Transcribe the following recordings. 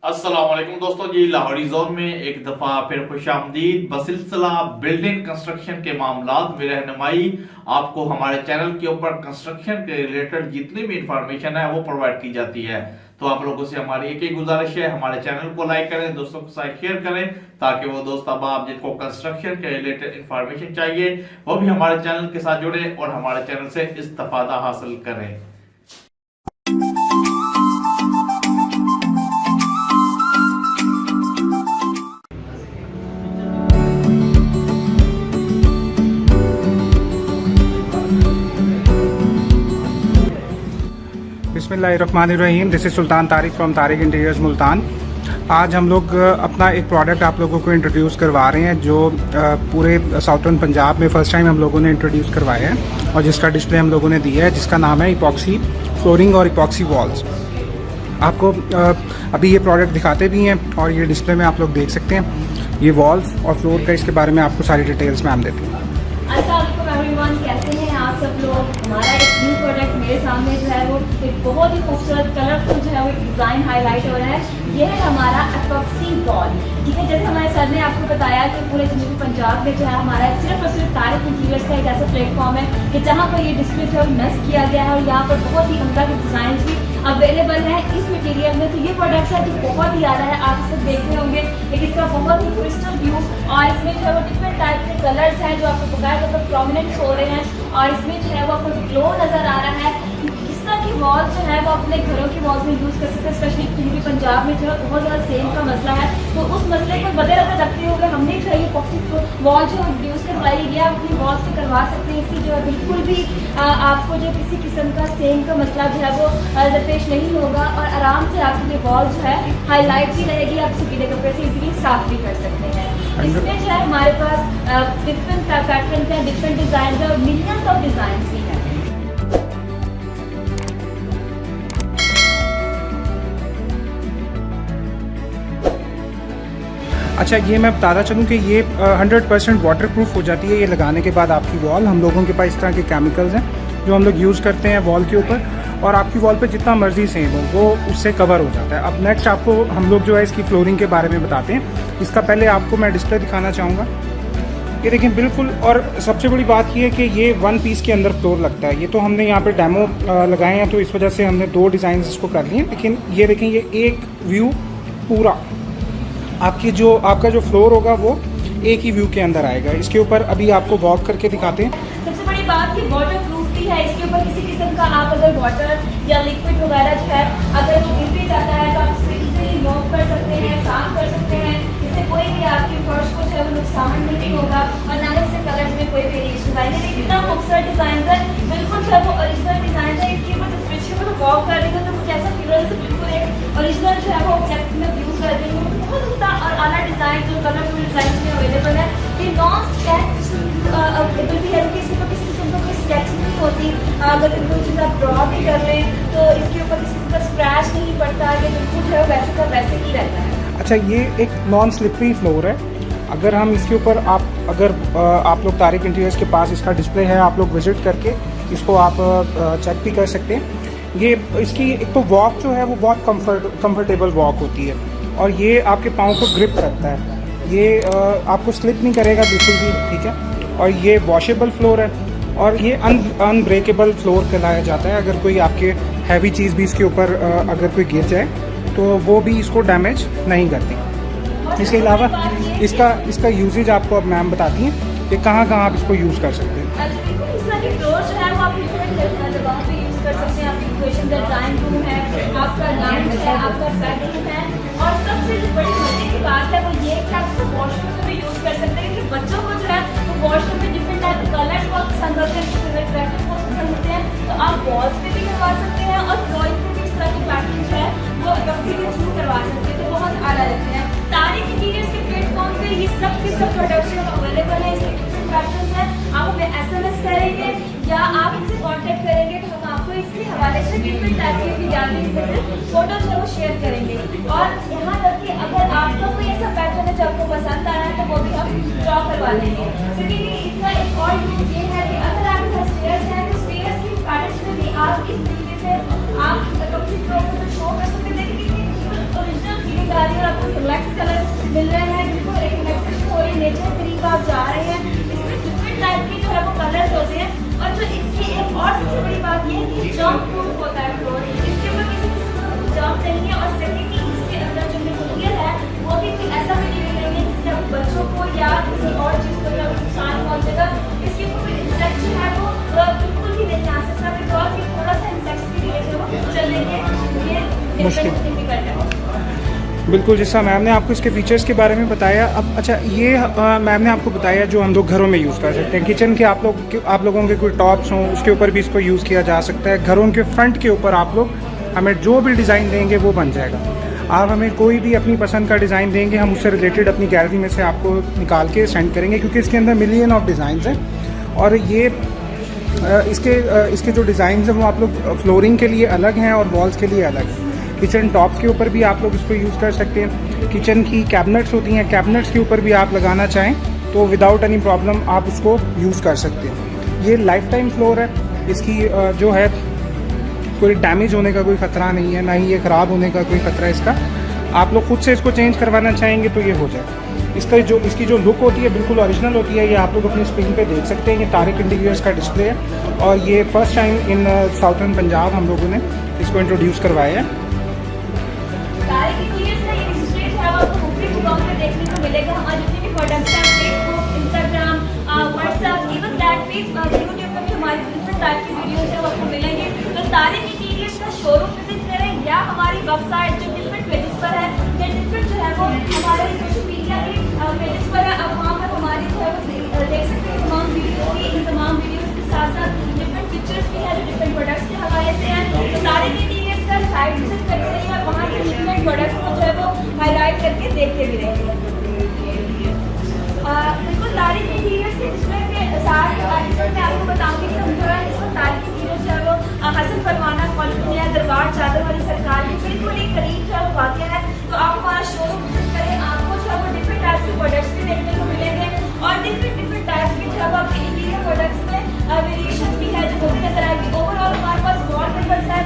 अस्सलाम वालेकुम दोस्तों जी, लाहौरी जोन में एक दफा फिर खुशामदीद। बसिलसिला बिल्डिंग कंस्ट्रक्शन के मामलात में रहनुमाई आपको हमारे चैनल के ऊपर कंस्ट्रक्शन के रिलेटेड जितनी भी इंफॉर्मेशन है वो प्रोवाइड की जाती है। तो आप लोगों से हमारी एक ही गुजारिश है, हमारे चैनल को लाइक करें, दोस्तों के साथ शेयर करें, ताकि वो दोस्त अब जिनको कंस्ट्रक्शन के रिलेटेड इंफॉर्मेशन चाहिए वो भी हमारे चैनल के साथ जुड़े और हमारे चैनल से इस्तेफादा हासिल करें। बिस्मिल्लाहिर्रहमानिर्रहीम। This is Sultan Tariq from Tariq interiors Multan. आज हम लोग अपना एक प्रोडक्ट आप लोगों को इंट्रोड्यूस करवा रहे हैं जो पूरे साउथर्न पंजाब में फ़र्स्ट टाइम हम लोगों ने इंट्रोड्यूस करवाया है और जिसका डिस्प्ले हम लोगों ने दिया है, जिसका नाम है इपॉक्सी फ्लोरिंग और इपॉक्सी वॉल्स। आपको अभी ये प्रोडक्ट दिखाते भी हैं और ये डिस्प्ले में आप लोग देख सकते हैं। ये वॉल्स और फ्लोर का इसके बारे में आपको सारी डिटेल्स मैम देती हैं। अस्सलाम एवरीवन, कैसे हैं आप सब लोग। हमारा एक न्यू प्रोडक्ट मेरे सामने जो है वो एक बहुत ही खूबसूरत कलरफुल जो है वो डिज़ाइन हाईलाइट हो रहा है। ये है हमारा इपॉक्सी वॉल, ठीक है। जैसे हमारे सर ने आपको बताया कि पूरे जनूबी पंजाब में जो है हमारा सिर्फ और सिर्फ तारिक इंटीरियर्स का एक ऐसा प्लेटफॉर्म है कि जहाँ पर ये डिस्प्ले जो है नस्ब किया गया है और यहाँ पर बहुत ही उम्दा के डिज़ाइन भी अवेलेबल है इस मटेरियल में। तो ये प्रोडक्ट है जो बहुत ही ज़्यादा है, आप इसे देख रहे होंगे कि इसका बहुत ही क्रिस्टल व्यू और इसमें जो है वो डिफरेंट टाइप के कलर्स हैं जो आपको बकायदा मतलब प्रोमिनेंट हो रहे हैं और इसमें जो है वो आपको ग्लो नज़र आ रहा है। इस तरह की वॉल जो है वो अपने घरों की वॉल में यूज़ कर सकते हैं, स्पेशली पूर्वी पंजाब में जो है बहुत ज़्यादा सेम का मसला है। तो उस मसले को मद्देनजर रखते हुए हमने जो है ये इपॉक्सी वॉल जो प्रोड्यूस करवाई गया अपनी वॉल से करवा सकते हैं। इससे जो है बिल्कुल भी आपको जो किसी किस्म का सेम का मसला जो है वो दरपेश नहीं होगा और आराम से आपकी ये वॉल जो है हाईलाइट भी रहेगी, आप इसे गीले कपड़े से इजीली साफ भी कर सकते हैं। इसमें जो है हमारे पास डिफरेंट पैटर्न हैं, डिफरेंट डिज़ाइन है और मिलियंस ऑफ डिज़ाइन भी हैं। अच्छा, ये मैं बताना चलूँ कि ये 100% वाटर प्रूफ हो जाती है ये लगाने के बाद आपकी वॉल। हम लोगों के पास इस तरह के केमिकल्स हैं जो हम लोग यूज़ करते हैं वॉल के ऊपर और आपकी वॉल पे जितना मर्जी सेम हो वो उससे कवर हो जाता है। अब नेक्स्ट आपको हम लोग जो है इसकी फ्लोरिंग के बारे में बताते हैं। इसका पहले आपको मैं डिस्प्ले दिखाना चाहूँगा। ये देखिए बिल्कुल, और सबसे बड़ी बात ये है कि ये वन पीस के अंदर फ्लोर लगता है। ये तो हमने यहाँ पे डेमो लगाए हैं तो इस वजह से हमने 2 डिज़ाइन इसको कर लिए, लेकिन ये देखें ये एक व्यू पूरा आपका जो फ्लोर होगा वो एक ही व्यू के अंदर आएगा। इसके ऊपर अभी आपको वॉक करके दिखाते हैं। सबसे बड़ी बात कि वाटर प्रूफ भी है। इसके ऊपर किसी किस्म का आप अगर वाटर या लिक्विड वगैरह जो है अगर वो गिर भी जाता है तो आप इसे इजीली मूव कर सकते हैं, साफ कर सकते हैं। इससे कोई भी आपके फर्श को जो है वो नुकसान नहीं होगा और ना ही इससे कलर्स में कोई वेरिएशन आएगी। लेकिन कितना खूबसूरत डिज़ाइन है, बिल्कुल जो है वो ओरिजिनल डिज़ाइन है। इसके ऊपर जो स्विच के ऊपर वॉक कर रही हो तो मुझे ऐसा फील हो रहा है बिल्कुल एक ओरिजिनल जो है वो ऑब्जेक्ट में व्यू कर रही हूँ। बहुत उतना और आला डिज़ाइन जो कलरफुल डिज़ाइन में अवेलेबल है। ये नॉन स्केच एबिलिटी है कि इसके ऊपर किसी किस्म का कोई स्केच नहीं होती। अगर कोई चीज़ आप ड्रॉ भी कर लें तो इसके ऊपर किसी किस्म का स्क्रैच नहीं पड़ता, ये बिल्कुल जो है वैसे का वैसे ही रहता है। अच्छा, ये एक नॉन स्लिपरी फ्लोर है। अगर हम इसके ऊपर आप लोग तारिक इंटीरियर्स के पास इसका डिस्प्ले है, आप लोग विजिट करके इसको आप चेक भी कर सकते हैं। ये इसकी एक तो वॉक जो है वो बहुत कंफर्टेबल वॉक होती है और ये आपके पाँव को ग्रिप करता है। ये आपको स्लिप नहीं करेगा बिल्कुल भी, ठीक है। और ये वॉशेबल फ्लोर है और ये अनब्रेकेबल फ्लोर कहलाया जाता है। अगर कोई आपके हैवी चीज़ भी इसके ऊपर अगर कोई गिर जाए तो वो भी इसको डैमेज नहीं करती। इसके अलावा इसका यूजेज आपको अब मैम बताती हैं कि कहाँ आप इसको यूज़ कर सकते हैं। फ्लोर जो है वो आप जगहों पे यूज़ कर सकते हैं। आपकी क्वेश्चन ड्राइंग रूम है, आपका लाउंज है, आपका बेडरूम है और सबसे जो बड़ी मजे की बात है वो ये कि आप इसको वॉशरूम में भी यूज़ कर सकते हैं। क्योंकि बच्चों को जो है वो वॉशरूम में डिफरेंट टाइप के कलर्स बहुत पसंद होते हैं, डिफरेंट पैटर्न बहुत पसंद होते हैं। तो आप वॉल्स पे भी करवा सकते हैं और फ्लोरिंग पे भी इस तरह की पैटर्न जो है वो इपॉक्सी के थ्रू करवा सकते हैं। तो बहुत आला लगते हैं। तारिक इंटीरियर्स के प्लेटफॉर्म पे ये सब के सब प्रोडक्ट्स अवेलेबल है। इसके डिफरेंट पैटर्न है। आप हमें SMS करेंगे या आप इनसे कांटेक्ट करेंगे तो हम आपको इसके हवाले से डिफरेंट टाइप की जानकारी जैसे फोटो जो वो शेयर करेंगे। और यहाँ तक कि अगर आपका कोई ऐसा पैटर्न है जो आपको पसंद आ रहा है तो वो भी हम ड्रॉ करवा लेंगे। क्योंकि इसका एक और यूज ये है कि अगर आपके पास स्टेयर्स हैं तो स्टेयर्स की पैटर्न में भी आप इस तरीके से आप अपनी फ्लोर को शो कर सकते हैं। ओरिजिनल फीलिंग रिलैक्स कलर मिल रहे हैं, बिल्कुल एक रिलैक्सेशन हो रही है, नेचर करीब आप जा रहे हैं। इसमें डिफरेंट टाइप के जो है वो कलर्स होते हैं, और जो इसकी एक और सबसे बड़ी बात ये है कि जंप प्रूफ होता है फ्लोर, इसके ऊपर किसी जंप नहीं है। और सेकेंडली इसके अंदर जो मटेरियल है वो भी ऐसा मटेरियल नहीं है जिससे आप बच्चों को या किसी और चीज़ को नुकसान पहुंचेगा। इसके ऊपर इंसेक्ट जो है वो बिल्कुल भी नहीं आ सकता, बिकॉज ये थोड़ा सा इंसेक्ट के लिए जो चलेंगे ये मुश्किल। डिफिकल्ट है। बिल्कुल, जैसा मैम ने आपको इसके फीचर्स के बारे में बताया। अब अच्छा, ये मैम ने आपको बताया जो हम लोग घरों में यूज़ कर सकते हैं। किचन के आप लोगों के कोई टॉप्स हों उसके ऊपर भी इसको यूज़ किया जा सकता है। घरों के फ्रंट के ऊपर आप लोग हमें जो भी डिज़ाइन देंगे वो बन जाएगा। आप हमें कोई भी अपनी पसंद का डिज़ाइन देंगे, हम उससे रिलेटेड अपनी गैलरी में से आपको निकाल के सेंड करेंगे, क्योंकि इसके अंदर मिलियन ऑफ डिज़ाइंस हैं। और ये इसके जो डिज़ाइंस हैं वो आप लोग फ्लोरिंग के लिए अलग हैं और वॉल्स के लिए अलग हैं। किचन टॉप्स के ऊपर भी आप लोग इसको यूज़ कर सकते हैं। किचन की कैबिनेट्स होती हैं, कैबिनेट्स के ऊपर भी आप लगाना चाहें तो विदाउट एनी प्रॉब्लम आप उसको यूज़ कर सकते हैं। ये लाइफ टाइम फ्लोर है, इसकी जो है कोई डैमेज होने का कोई ख़तरा नहीं है, ना ही ये ख़राब होने का कोई ख़तरा है इसका। आप लोग खुद से इसको चेंज करवाना चाहेंगे तो ये हो जाए। इसकी जो लुक होती है बिल्कुल ओरिजिनल होती है। ये आप लोग अपनी स्क्रीन पे देख सकते हैं, ये तारिक इंटीरियर्स का डिस्प्ले है, और ये first time in southern Punjab हम लोगों ने इसको इंट्रोड्यूस करवाया है। तारिक इंटीरियर्स का ये डिस्प्ले जो है वो आपको मुख्तलिफ जगहों पे देखने को मिलेगा। हमारे जितने भी प्रोडक्ट्स हैं, Facebook, Instagram, WhatsApp, even that पे यूट्यूब पर भी हमारी डिफरेंट टाइप की वीडियोस है वो आपको मिलेंगे। तो तारिक इंटीरियर्स का शोरूम विजिट करें, या हमारी वेबसाइट जो डिफरेंट पेजेस पर है, या डिफरेंट जो है वो हमारे सोशल मीडिया के पेजेस पर है, अब वहाँ पर हमारी जो है वो देख सकते हैं तमाम वीडियो की। इन तमाम वीडियोस के साथ साथ डिफरेंट पिक्चर्स भी है जो डिफरेंट प्रोडक्ट्स के हवाले से हैं। तो तारिक इंटीरियर्स का साइट विजिट करते रहिए और वहाँ से डिफरेंट प्रोडक्ट्स को जो है वो हाईलाइट करके देखते भी रहिए। बिल्कुल तारिक इंटीरियर्स के डिस्प्ले के साथ मैं आपको बताऊंगी कि हम जो है इसको तारिक इंटीरियर्स जो है वो हसन फरमाना कॉलोनी या दरबार चादर वाली सरकार के बिल्कुल एक करीब जो है वो वाक़ है। तो आप हमारा शोरूम विजिट करें, आपको जो है वो डिफरेंट टाइप्स के प्रोडक्ट्स भी देखने को मिलेंगे, और डिफरेंट टाइप्स के जो है वो आपके इंटीरियर प्रोडक्ट्स में वेरिएशन भी है जो वो भी नजर आएगी। ओवरऑल हमारे पास वॉल पेपर्स है,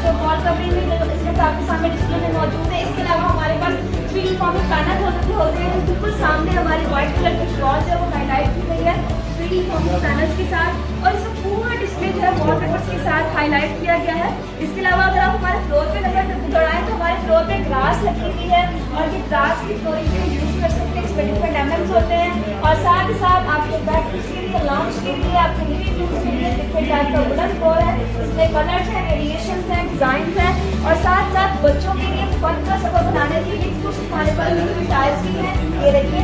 जो वॉल कवरिंग में जो इसके आपके सामने डिस्प्ले में मौजूद है। इसके अलावा हमारे पास 3D कॉमिक पैनल होते हैं, बिल्कुल सामने हमारी व्हाइट कलर की वॉल जो है वो हाईलाइट की गई है 3D कॉमिक पैनल्स के साथ, और इसका पूरा डिस्प्ले जो है वॉलपेपर्स के साथ हाईलाइट किया गया है। इसके अलावा अगर आप हमारे फ्लोर पे नजर दौड़ाएं तो हमारे फ्लोर पे ग्रास लगी हुई है, और ये ग्रास की फ्लोरिंग पे यूज कर सकते हैं। इसमें डिफरेंट एमएम्स होते हैं, और साथ ही साथ आपके बेडरूम्स के लिए, लॉन्च के लिए, आपके लिविंग रूम्स के लिए डिफरेंट टाइप का वुडन फ्लोर है। इसमें कलर्स हैं, वेरिएशंस हैं, डिजाइन हैं, और साथ साथ बच्चों के लिए फन का सफर बनाने के लिए कुछ हमारे पास टाइल्स भी हैं। ये देखिए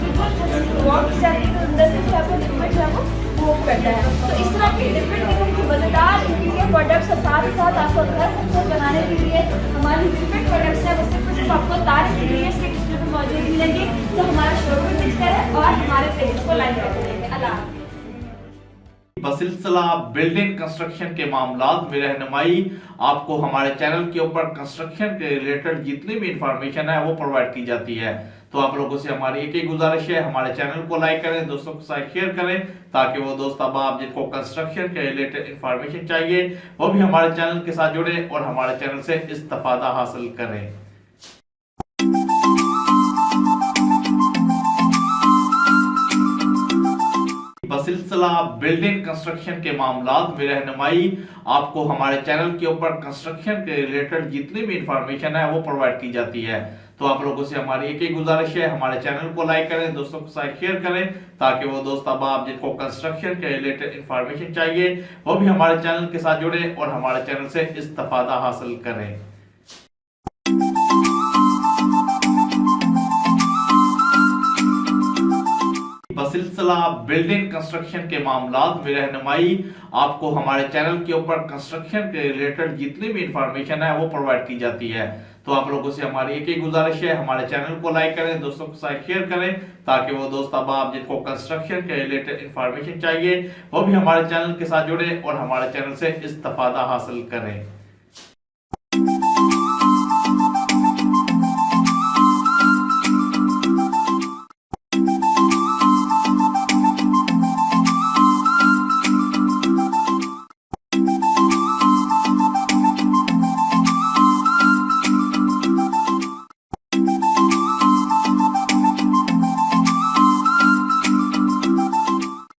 वॉक की जाती है तो अंदर से जो है लिक्विड जो है वो मूव करता है। तो इस तरह के डिफरेंट किस्म के मजेदार इंटीरियर प्रोडक्ट्स और साथ ही साथ आपको घर खूबसूरत बनाने के लिए हमारी डिफरेंट प्रोडक्ट्स हैं, वो सिर्फ आपको तारिक इंटीरियर्स के डिस्प्ले पर मौजूद मिलेंगे। तो हमारा शोरूम विजिट करें और हमारे पेज को लाइक कर देंगे। अल्लाह बसिलसिला बिल्डिंग कंस्ट्रक्शन के मामलात में रहनुमाई आपको हमारे चैनल के ऊपर कंस्ट्रक्शन के रिलेटेड जितनी भी इंफॉर्मेशन है वो प्रोवाइड की जाती है। तो आप लोगों से हमारी एक ही गुजारिश है, हमारे चैनल को लाइक करें, दोस्तों के साथ शेयर करें, ताकि वो दोस्त अहबाब जिनको कंस्ट्रक्शन के रिलेटेड इंफॉर्मेशन चाहिए वो भी हमारे चैनल के साथ जुड़े और हमारे चैनल से इस्तिफादा हासिल करें। बसिलसिला बिल्डिंग कंस्ट्रक्शन के मामलात में रहनुमाई आपको हमारे चैनल के ऊपर कंस्ट्रक्शन के रिलेटेड जितनी भी इंफॉर्मेशन है वो प्रोवाइड की जाती है। तो आप लोगों से हमारी एक ही गुजारिश है, हमारे चैनल को लाइक करें, दोस्तों के साथ शेयर करें, ताकि वो दोस्त अहबाब जिनको कंस्ट्रक्शन के रिलेटेड इंफॉर्मेशन चाहिए वो भी हमारे चैनल के साथ जुड़े और हमारे चैनल से इस्तिफादा हासिल करें। बसिलसिला बिल्डिंग कंस्ट्रक्शन के मामलात में रहनुमाई आपको हमारे चैनल के ऊपर कंस्ट्रक्शन के रिलेटेड जितनी भी इंफॉर्मेशन है वो प्रोवाइड की जाती है। तो आप लोगों से हमारी एक ही गुजारिश है, हमारे चैनल को लाइक करें, दोस्तों के साथ शेयर करें, ताकि वो दोस्त अहबाब जिनको कंस्ट्रक्शन के रिलेटेड इंफॉर्मेशन चाहिए वो भी हमारे चैनल के साथ जुड़े और हमारे चैनल से इस्तिफादा हासिल करें।